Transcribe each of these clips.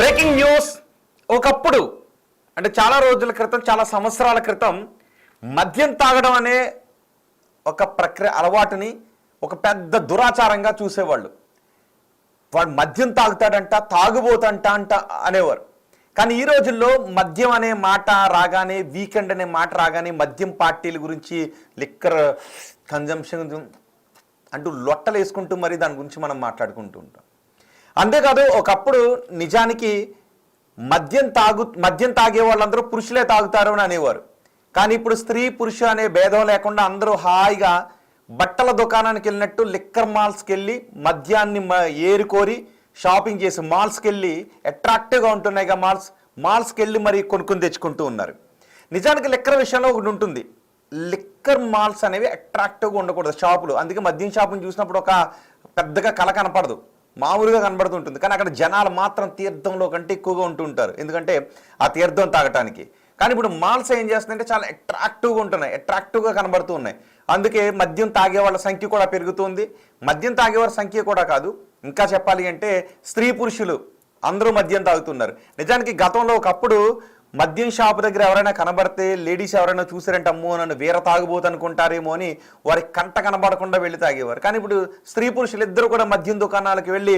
Breaking news. ఒకప్పుడు అంటే చాలా రోజుల క్రితం, చాలా సంవత్సరాల క్రితం మద్యం తాగడం అనే ఒక ప్రక్రియ అలవాటుని ఒక పెద్ద దురాచారంగా చూసేవాళ్ళు. వాడు మద్యం తాగుతాడంట, తాగుబోతంట అంట అనేవారు. కానీ ఈ రోజుల్లో మద్యం అనే మాట రాగానే, వీకెండ్ అనే మాట రాగానే మద్యం పార్టీల గురించి, లిక్కర్ కన్జంప్షన్ అంటూ లొట్టలు వేసుకుంటూ మరి దాని గురించి మనం మాట్లాడుకుంటూ ఉంటాం. అంతేకాదు ఒకప్పుడు నిజానికి మద్యం తాగే వాళ్ళందరూ పురుషులే తాగుతారు అని అనేవారు. కానీ ఇప్పుడు స్త్రీ పురుష అనే భేదం లేకుండా అందరూ హాయిగా బట్టల దుకాణానికి వెళ్ళినట్టు లిక్కర్ మాల్స్కి వెళ్ళి మద్యాన్ని ఏరుకోరి షాపింగ్ చేసి మాల్స్కి వెళ్ళి అట్రాక్టివ్గా ఉంటున్నాయిగా మాల్స్కి వెళ్ళి మరి కొనుక్కొని తెచ్చుకుంటూ ఉన్నారు. నిజానికి లిక్కర్ విషయంలో ఒకటి ఉంటుంది, లిక్కర్ మాల్స్ అనేవి అట్రాక్టివ్గా ఉండకూడదు షాపులు. అందుకే మద్యం షాపుని చూసినప్పుడు ఒక పెద్దగా కళ కనపడదు, మామూలుగా కనబడుతుంటుంది. కానీ అక్కడ జనాలు మాత్రం తీర్థంలో కంటే ఎక్కువగా ఉంటూ ఉంటారు, ఎందుకంటే ఆ తీర్థం తాగటానికి. కానీ ఇప్పుడు మాల్స్ ఏం చేస్తుందంటే చాలా అట్రాక్టివ్గా ఉంటున్నాయి, అట్రాక్టివ్గా కనబడుతూ ఉన్నాయి. అందుకే మద్యం తాగే వాళ్ళ సంఖ్య కూడా పెరుగుతుంది. మద్యం తాగేవాళ్ళ సంఖ్య కూడా కాదు, ఇంకా చెప్పాలి అంటే స్త్రీ పురుషులు అందరూ మద్యం తాగుతున్నారు. నిజానికి గతంలో ఒకప్పుడు మద్యం షాప్ దగ్గర ఎవరైనా కనబడితే లేడీస్ ఎవరైనా చూసారంటే అమ్మో నన్ను వీర తాగుబోతు అనుకుంటారేమో అని వారి కంట కనబడకుండా వెళ్ళి తాగేవారు. కానీ ఇప్పుడు స్త్రీ పురుషులు ఇద్దరు కూడా మద్యం దుకాణాలకు వెళ్ళి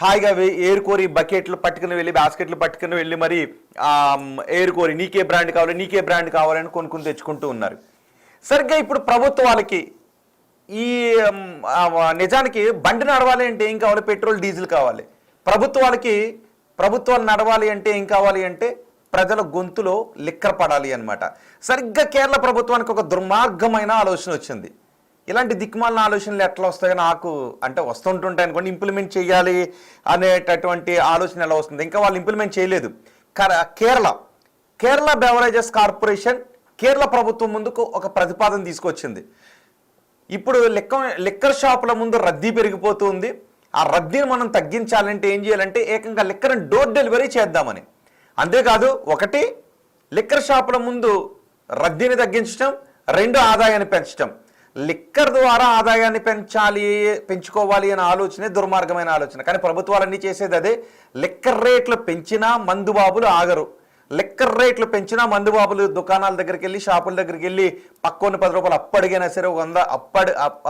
హాయిగా ఏరుకోరి బకెట్లు పట్టుకుని వెళ్ళి, బాస్కెట్లు పట్టుకుని వెళ్ళి మరి ఏరుకోరి నీకే బ్రాండ్ కావాలని కొనుక్కుని తెచ్చుకుంటూ ఉన్నారు. సరిగ్గా ఇప్పుడు ప్రభుత్వాలకి ఈ నిజానికి బండి నడవాలి అంటే ఏం కావాలి? పెట్రోల్ డీజిల్ కావాలి. ప్రభుత్వాలు నడవాలి అంటే ఏం కావాలి అంటే ప్రజల గొంతులో లిక్కర్ పడాలి అనమాట. సరిగ్గా కేరళ ప్రభుత్వానికి ఒక దుర్మార్గమైన ఆలోచన వచ్చింది. ఇలాంటి దిక్కుమాలిన ఆలోచనలు ఎట్లా వస్తాయో నాకు అంటే వస్తుంటుంటాయి అనుకోండి, ఇంప్లిమెంట్ చేయాలి అనేటటువంటి ఆలోచన ఎలా వస్తుంది? ఇంకా వాళ్ళు ఇంప్లిమెంట్ చేయలేదు. కేరళ బెవరేజెస్ కార్పొరేషన్ కేరళ ప్రభుత్వం ముందుకు ఒక ప్రతిపాదన తీసుకొచ్చింది. ఇప్పుడు లిక్కర్ షాపుల ముందు రద్దీ పెరిగిపోతుంది. ఆ రద్దీని మనం తగ్గించాలంటే ఏం చేయాలంటే ఏకంగా లిక్కర్ని డోర్ డెలివరీ చేద్దామని. అంతేకాదు, ఒకటి లిక్కర్ షాపుల ముందు రద్దీని తగ్గించడం, రెండు ఆదాయాన్ని పెంచడం. లిక్కర్ ద్వారా ఆదాయాన్ని పెంచుకోవాలి అనే ఆలోచనే దుర్మార్గమైన ఆలోచన. కానీ ప్రభుత్వాలన్నీ చేసేది అదే. లిక్కర్ రేట్లు పెంచినా మందుబాబులు ఆగరు. లిక్కర్ రేట్లు పెంచినా మందుబాబులు దుకాణాల దగ్గరికి వెళ్ళి, షాపుల దగ్గరికి వెళ్ళి పక్కోని 10 రూపాయలు అప్పడిగైనా సరే, 100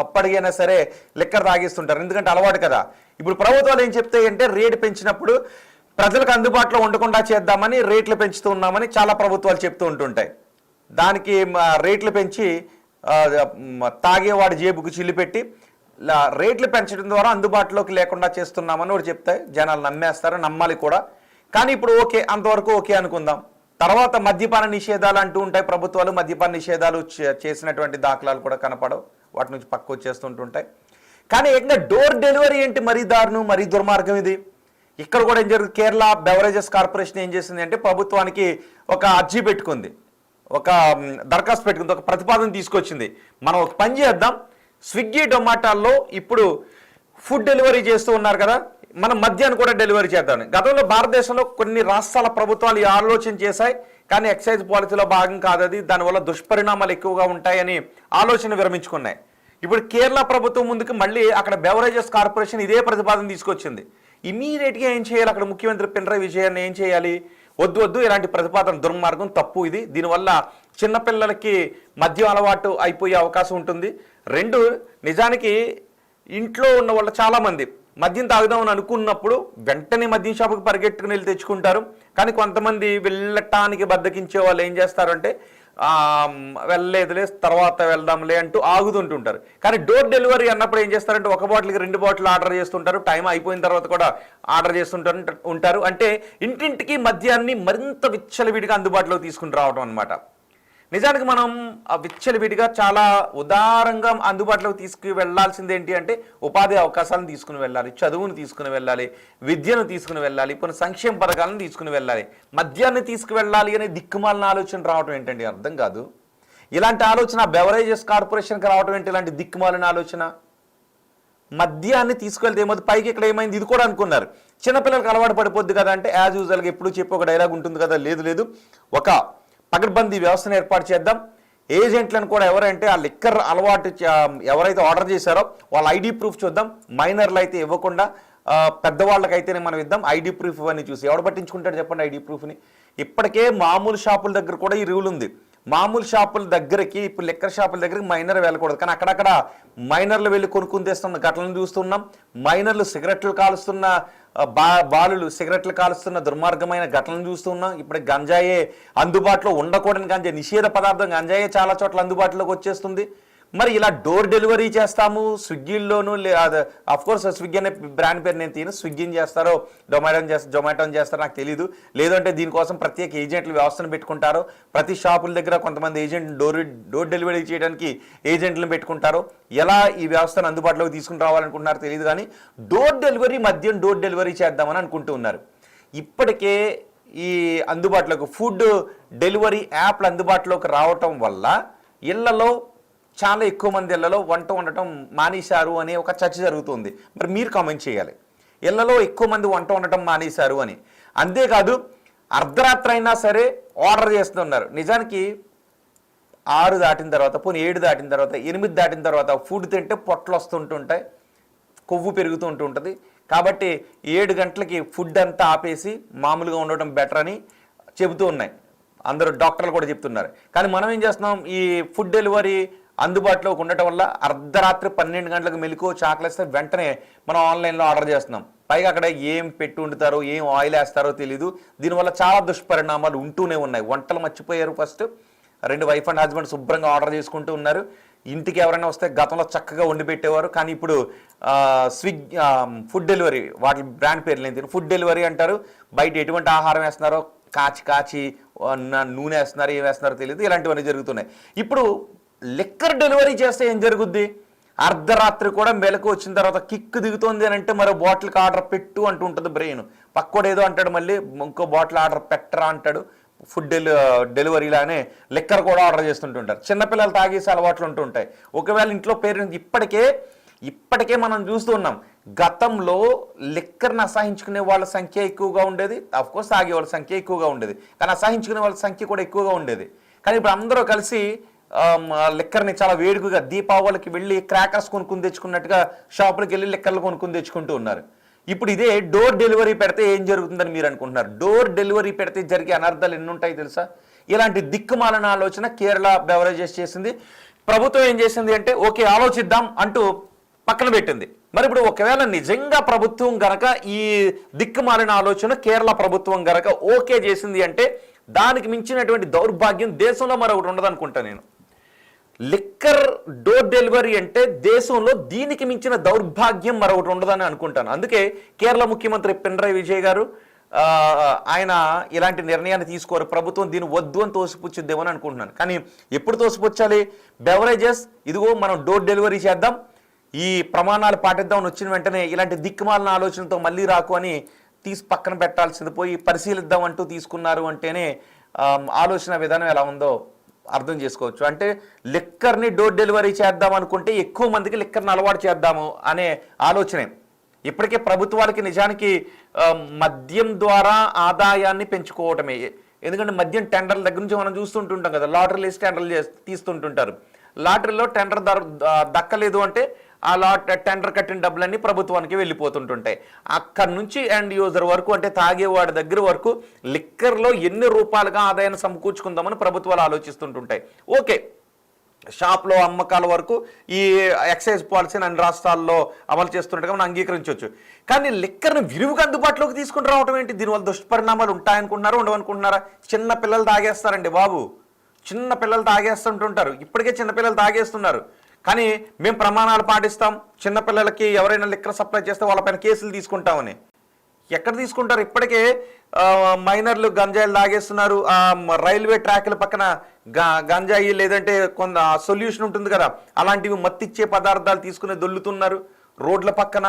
అప్పడిగైనా సరే లిక్కర్ తాగిస్తుంటారు, ఎందుకంటే అలవాటు కదా. ఇప్పుడు ప్రభుత్వాలు ఏం చెప్తాయంటే రేటు పెంచినప్పుడు ప్రజలకు అందుబాటులో ఉండకుండా చేద్దామని రేట్లు పెంచుతూ ఉన్నామని చాలా ప్రభుత్వాలు చెప్తూ ఉంటుంటాయి. దానికి రేట్లు పెంచి తాగేవాడి జేబుకు చిల్లు పెట్టి రేట్లు పెంచడం ద్వారా అందుబాటులోకి లేకుండా చేస్తున్నామని ఒకటి చెప్తాయి. జనాలు నమ్మేస్తారు, నమ్మాలి కూడా. కానీ ఇప్పుడు ఓకే, అంతవరకు ఓకే అనుకుందాం. తర్వాత మద్యపాన నిషేధాలు అంటూ ఉంటాయి ప్రభుత్వాలు. మద్యపాన నిషేధాలు చేసినటువంటి దాఖలాలు కూడా కనపడవు, వాటి నుంచి పక్క వచ్చేస్తుంటుంటాయి. కానీ ఏకంగా డోర్ డెలివరీ ఏంటి? మరీ దారుణం, మరీ దుర్మార్గం ఇది. ఇక్కడ కూడా ఏం జరుగుతుంది? కేరళ బెవరేజెస్ కార్పొరేషన్ ఏం చేసింది అంటే ప్రభుత్వానికి ఒక అర్జీ పెట్టుకుంది, ఒక దరఖాస్తు పెట్టుకుంది, ఒక ప్రతిపాదన తీసుకొచ్చింది. మనం ఒక పని చేద్దాం, స్విగ్గీ జొమాటోల్లో ఇప్పుడు ఫుడ్ డెలివరీ చేస్తూ ఉన్నారు కదా, మనం మద్యాన్ని కూడా డెలివరీ చేద్దామని. గతంలో భారతదేశంలో కొన్ని రాష్ట్రాల ప్రభుత్వాలు ఈ ఆలోచన చేశాయి, కానీ ఎక్సైజ్ పాలసీలో భాగం కాదు అది, దానివల్ల దుష్పరిణామాలు ఎక్కువగా ఉంటాయని ఆలోచన విరమించుకున్నాయి. ఇప్పుడు కేరళ ప్రభుత్వం ముందుకు మళ్ళీ అక్కడ బెవరేజెస్ కార్పొరేషన్ ఇదే ప్రతిపాదన తీసుకొచ్చింది. ఇమీడియట్గా ఏం చేయాలి? అక్కడ ముఖ్యమంత్రి పినరయి విజయన్ ఏం చేయాలి? వద్దు, ఇలాంటి ప్రతిపాదన దుర్మార్గం, తప్పు ఇది. దీనివల్ల చిన్నపిల్లలకి మద్యం అలవాటు అయిపోయే అవకాశం ఉంటుంది. రెండు, నిజానికి ఇంట్లో ఉన్న వాళ్ళు చాలామంది మద్యం తాగుదామని అనుకున్నప్పుడు వెంటనే మద్యం షాపుకి పరిగెట్టుకుని వెళ్ళి తెచ్చుకుంటారు. కానీ కొంతమంది వెళ్ళటానికి బద్దకించే వాళ్ళు ఏం చేస్తారంటే వెళ్ళలేదులే తర్వాత వెళ్దాంలే అంటూ ఆగుతుంటుంటారు. కానీ డోర్ డెలివరీ అన్నప్పుడు ఏం చేస్తారంటే ఒక బాటిల్కి 2 బాటిల్ ఆర్డర్ చేస్తుంటారు, టైం అయిపోయిన తర్వాత కూడా ఆర్డర్ చేస్తుంటారు. అంటే ఇంటింటికి మద్యాన్ని మరింత విచ్చలవిడిగా అందుబాటులోకి తీసుకుని రావడం అనమాట. నిజానికి మనం విచ్చలవిడిగా చాలా ఉదారంగా అందుబాటులోకి తీసుకువెళ్లాల్సింది ఏంటి అంటే ఉపాధి అవకాశాలను తీసుకుని వెళ్ళాలి, చదువును తీసుకుని వెళ్ళాలి, విద్యను తీసుకుని వెళ్ళాలి, కొన్ని సంక్షేమ పథకాలను తీసుకుని వెళ్ళాలి. మద్యాన్ని తీసుకువెళ్ళాలి అనే దిక్కుమాలిన ఆలోచన రావడం ఏంటండి? అర్థం కాదు. ఇలాంటి ఆలోచన బెవరేజెస్ కార్పొరేషన్కి రావడం ఏంటి? ఇలాంటి దిక్కుమాలిన ఆలోచన. మద్యాన్ని తీసుకెళ్తే ఏమవుతుంది? పైకి ఇక్కడ ఏమైంది? ఇది కూడా అనుకున్నారు, చిన్నపిల్లలకు అలవాటు పడిపోద్ది కదా అంటే యాజ్ యూజువల్గా ఎప్పుడు చెప్పి ఒక డైలాగ్ ఉంటుంది కదా, లేదు ఒక పకడ్బందీ వ్యవస్థను ఏర్పాటు చేద్దాం. ఏజెంట్లను కూడా ఎవరంటే ఆ లిక్కర్ అలవాటు ఎవరైతే ఆర్డర్ చేశారో వాళ్ళ ఐడి ప్రూఫ్ చూద్దాం, మైనర్లు అయితే ఇవ్వకుండా పెద్దవాళ్ళకైతేనే మనం ఇద్దాం, ఐడి ప్రూఫ్ అని చూసి ఎవడు పట్టించుకుంటాడు చెప్పండి ఐడి ప్రూఫ్ని. ఇప్పటికే మామూలు షాపుల దగ్గర కూడా ఈ రూల్ ఉంది. మామూలు షాపుల దగ్గరికి ఇప్పుడు లిక్కర్ షాపుల దగ్గరికి మైనర్ వెళ్ళకూడదు, కానీ అక్కడక్కడ మైనర్లు వెళ్ళి కొనుక్కుని తెస్తున్న ఘటనలు చూస్తున్నాం. మైనర్లు సిగరెట్లు కాలుస్తున్న బాలులు సిగరెట్లు కాలుస్తున్న దుర్మార్గమైన ఘటనలు చూస్తున్నాం. ఇప్పుడు గంజాయే అందుబాటులో ఉండకూడని గంజాయి, నిషేధ పదార్థం గంజాయే చాలా చోట్ల అందుబాటులోకి వచ్చేస్తుంది. మరి ఇలా డోర్ డెలివరీ చేస్తాము స్విగ్గీల్లోనూ, కోర్స్ స్విగ్గీ అనే బ్రాండ్ పేరు నేను తీను, స్విగ్గీని చేస్తారో జొమాటోని చేస్తారో నాకు తెలియదు. లేదంటే దీనికోసం ప్రత్యేక ఏజెంట్ల వ్యవస్థను పెట్టుకుంటారో, ప్రతి షాపుల దగ్గర కొంతమంది ఏజెంట్ డోర్ డెలివరీ చేయడానికి ఏజెంట్లను పెట్టుకుంటారో, ఎలా ఈ వ్యవస్థను అందుబాటులోకి తీసుకుని రావాలనుకుంటున్నారో తెలియదు. కానీ డోర్ డెలివరీ మద్యం డోర్ డెలివరీ చేద్దామని అనుకుంటూ ఉన్నారు. ఇప్పటికే ఈ అందుబాటులోకి ఫుడ్ డెలివరీ యాప్లు అందుబాటులోకి రావటం వల్ల ఇళ్లలో చాలా ఎక్కువ మంది ఇళ్లలో వంట వండటం మానేశారు అనే ఒక చర్చ జరుగుతుంది. మరి మీరు కామెంట్ చేయాలి, ఇళ్లలో ఎక్కువ మంది వంట వండటం మానేశారు అని. అంతేకాదు అర్ధరాత్రి అయినా సరే ఆర్డర్ చేస్తున్నారు. నిజానికి 6 దాటిన తర్వాత, పోనీ 7 దాటిన తర్వాత, 8 దాటిన తర్వాత ఫుడ్ తింటే పొట్టలు వస్తుంటుంటాయి, కొవ్వు పెరుగుతూ ఉంటుంది. కాబట్టి 7 గంటలకి ఫుడ్ అంతా ఆపేసి మామూలుగా ఉండటం బెటర్ అని చెబుతూ ఉన్నాయి, అందరూ డాక్టర్లు కూడా చెప్తున్నారు. కానీ మనం ఏం చేస్తున్నాం, ఈ ఫుడ్ డెలివరీ అందుబాటులోకి ఉండటం వల్ల అర్ధరాత్రి 12 గంటలకు మెలకు చాకలేస్తే వెంటనే మనం ఆన్లైన్లో ఆర్డర్ చేస్తున్నాం. పైగా అక్కడ ఏం పెట్టి వండుతారో, ఏం ఆయిల్ వేస్తారో తెలీదు. దీనివల్ల చాలా దుష్పరిణామాలు ఉంటూనే ఉన్నాయి. వంటలు మర్చిపోయారు. ఫస్ట్ 2 వైఫ్ అండ్ హస్బెండ్ శుభ్రంగా ఆర్డర్ చేసుకుంటూ ఉన్నారు. ఇంటికి ఎవరైనా వస్తే గతంలో చక్కగా వండి పెట్టేవారు, కానీ ఇప్పుడు స్విగ్గీ ఫుడ్ డెలివరీ, వాటి బ్రాండ్ పేర్లు నేను ఫుడ్ డెలివరీ అంటారు. బయట ఎటువంటి ఆహారం వేస్తున్నారో కాచి నూనె వేస్తున్నారు, ఏం వేస్తున్నారో తెలియదు. ఇలాంటివన్నీ జరుగుతున్నాయి. ఇప్పుడు లిక్కర్ డెలివరీ చేస్తే ఏం జరుగుద్ది, అర్ధరాత్రి కూడా మెలకు వచ్చిన తర్వాత కిక్ దిగుతోంది అని అంటే మరో బాటిల్కి ఆర్డర్ పెట్టు అంటూ ఉంటుంది బ్రెయిన్. పక్కోడు ఏదో అంటాడు, మళ్ళీ ఇంకో బాటిల్ ఆర్డర్ పెట్టరా అంటాడు. ఫుడ్ డెలివరీలానే లిక్కర్ కూడా ఆర్డర్ చేస్తుంటుంటారు. చిన్నపిల్లలు తాగేసి అలవాట్లు ఉంటుంటాయి. ఒకవేళ ఇంట్లో పేరెంట్స్ ఇప్పటికే మనం చూస్తున్నాం, గతంలో లిక్కర్ని అసహించుకునే వాళ్ళ సంఖ్య ఎక్కువగా ఉండేది, అఫ్కోర్స్ తాగే వాళ్ళ సంఖ్య ఎక్కువగా ఉండేది, కానీ అసహించుకునే వాళ్ళ సంఖ్య కూడా ఎక్కువగా ఉండేది. కానీ ఇప్పుడు అందరూ కలిసి లిక్కర్ని చాలా వేడుకగా దీపావళికి వెళ్ళి క్రాకర్స్ కొనుక్కుని తెచ్చుకున్నట్టుగా షాపులకు వెళ్ళి లిక్కర్లు కొనుక్కుని తెచ్చుకుంటూ ఉన్నారు. ఇప్పుడు ఇదే డోర్ డెలివరీ పెడితే ఏం జరుగుతుందని మీరు అనుకుంటున్నారు? డోర్ డెలివరీ పెడితే జరిగే అనర్థాలు ఎన్ని ఉంటాయి తెలుసా? ఇలాంటి దిక్కుమాలిన ఆలోచన కేరళ బెవరేజెస్ చేసింది. ప్రభుత్వం ఏం చేసింది అంటే ఓకే ఆలోచిద్దాం అంటూ పక్కన పెట్టింది. మరి ఇప్పుడు ఒకవేళ నిజంగా ప్రభుత్వం గనక ఈ దిక్కుమాలిన ఆలోచన కేరళ ప్రభుత్వం గనక ఓకే చేసింది అంటే దానికి మించినటువంటి దౌర్భాగ్యం దేశంలో మరొకటి ఉండదనుకుంటా నేను. లిక్కర్ డోర్ డెలివరీ అంటే దేశంలో దీనికి మించిన దౌర్భాగ్యం మరొకటి ఉండదని అనుకుంటాను. అందుకే కేరళ ముఖ్యమంత్రి పినరయి విజయ్ గారు ఆయన ఇలాంటి నిర్ణయాన్ని తీసుకోరు. ప్రభుత్వం దీన్ని వద్దు అని తోసిపుచ్చిద్దేమని అనుకుంటున్నాను. కానీ ఎప్పుడు తోసిపుచ్చాలి? బెవరేజెస్ ఇదిగో మనం డోర్ డెలివరీ చేద్దాం, ఈ ప్రమాణాలు పాటిద్దామని వచ్చిన వెంటనే ఇలాంటి దిక్కుమాలిన ఆలోచనతో మళ్ళీ రాకు అని తీసి పక్కన పెట్టాల్సింది పోయి పరిశీలిద్దాం అంటూ తీసుకున్నారు అంటేనే ఆలోచన విధానం ఎలా ఉందో అర్థం చేసుకోవచ్చు. అంటే లిక్కర్ని డోర్ డెలివరీ చేద్దాం అనుకుంటే ఎక్కువ మందికి లిక్కర్ని అలవాటు చేద్దాము అనే ఆలోచనే. ఇప్పటికే ప్రభుత్వాలకి నిజానికి మద్యం ద్వారా ఆదాయాన్ని పెంచుకోవటమే. ఎందుకంటే మద్యం టెండర్ల దగ్గర నుంచి మనం చూస్తుంటుంటాం కదా, లాటరీలు వేసి టెండర్లు తీస్తుంటుంటారు. లాటరీలో టెండర్ దక్కలేదు అంటే ఆ టెండర్ కట్టిన డబ్బులన్నీ ప్రభుత్వానికి వెళ్ళిపోతుంటుంటాయి. అక్కడి నుంచి ఎండ్ యూజర్ వరకు అంటే తాగేవాడి దగ్గర వరకు లిక్కర్లో ఎన్ని రూపాయలుగా ఆదాయాన్ని సమకూర్చుకుందామని ప్రభుత్వాలు ఆలోచిస్తుంటుంటాయి. ఓకే, షాప్లో అమ్మకాల వరకు ఈ ఎక్సైజ్ పాలసీని అన్ని రాష్ట్రాల్లో అమలు చేస్తుండగా మనం అంగీకరించవచ్చు. కానీ లిక్కర్ని విరివిగా అందుబాటులోకి తీసుకుని రావడం ఏంటి? దీనివల్ల దుష్పరిణామాలు ఉంటాయనుకుంటున్నారా ఉండవనుకుంటున్నారా? చిన్న పిల్లలు తాగేస్తారండి బాబు, చిన్న పిల్లలు తాగేస్తుంటుంటారు. ఇప్పటికే చిన్నపిల్లలు తాగేస్తున్నారు. కానీ మేము ప్రమాణాలు పాటిస్తాం, చిన్నపిల్లలకి ఎవరైనా లిక్కర్ సప్లై చేస్తే వాళ్ళపైన కేసులు తీసుకుంటామని. ఎక్కడ తీసుకుంటారు? ఇప్పటికే మైనర్లు గంజాయిలు తాగేస్తున్నారు. రైల్వే ట్రాక్ల పక్కన గంజాయి లేదంటే కొంత సొల్యూషన్ ఉంటుంది కదా, అలాంటివి మత్తిచ్చే పదార్థాలు తీసుకుని దొల్లుతున్నారు. రోడ్ల పక్కన